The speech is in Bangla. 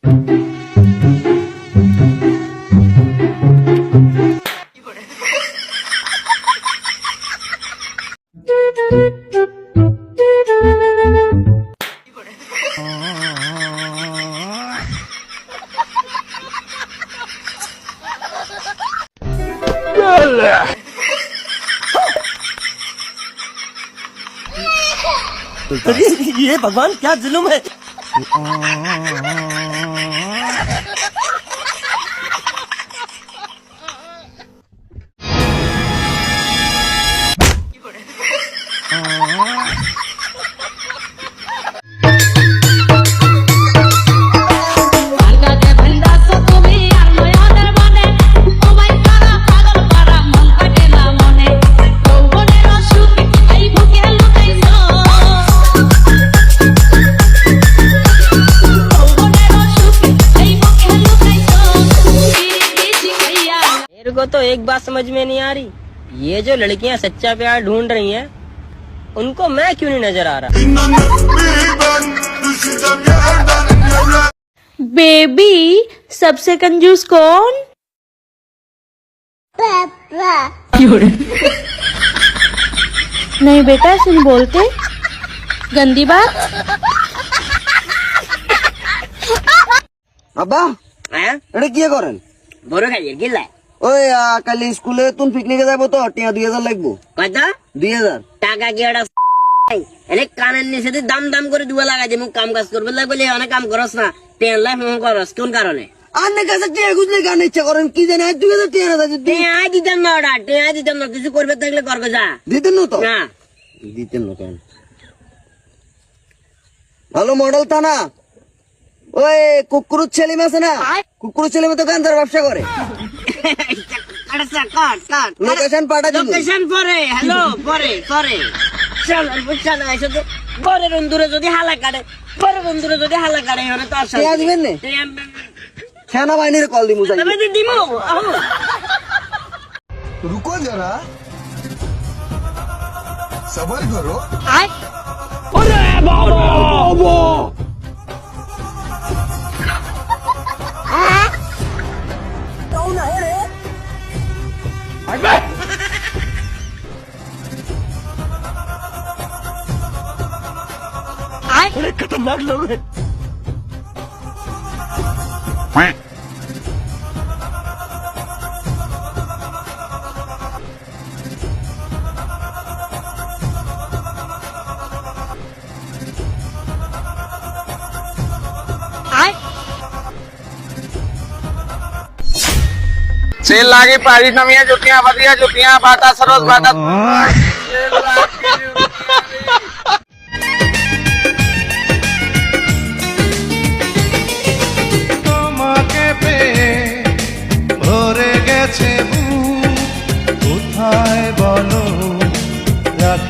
ये भगवान क्या जुल्म है। को तो एक बात समझ में नहीं आ रही, ये जो लड़कियां सच्चा प्यार ढूंढ रही हैं, उनको मैं क्यों नहीं नजर आ रहा। बेबी सबसे कंजूस कौन? नहीं बेटा ऐसे नहीं बोलते, गंदी बात। আব্বা এটা কি করেন? বড় খাইয়ে গিলা ওই কালি স্কুলে তুন পিকনিকে যাবো তো, টিয়া 2000 লাগবো। কত? 2000 টাকা কি এটা এনে কানের নিচে দাম দাম করে দুয়া লাগাই যে মুখ কাম কাজ করবে বলে অনেক কাম করস না, টেন লাইফ মন করস কোন কারণে? আন্নে কাছে টিয়া গুজলে গান ইচ্ছা করেন কি জানি, 2000 টিয়া না দিতে। টিয়া দিতেন না, ওটা টিয়া দিতেন না, কিছু করবে থাকলে করবে যা। দিতেন না তো? না দিতেন না কেন? ভালো মডেল তা না, ওই কুকুরুর ছেলে আছে না, কুকুরুর ছেলে মতো গান্ধার ব্যবসা করে। লোকেশন পাঠা দিন। লোকেশন পরে হ্যালো পরে করে চল বুঝছা না, এসে তো পরে বন্ধুরে যদি হালা কাটে, পরে বন্ধুরে যদি হালা কাটে ওরে তো আসা টিয়া দিবেন না? সেনাবাহিনীর কল দিমু যাই। তবে দিমু रुको जरा सबर करो। ওরে বাবা बड़े खतरनाक लोग हैं। सेल लागी पारी नमिया जुतियां बढ़िया जुतियां बाटा सरोज बाटा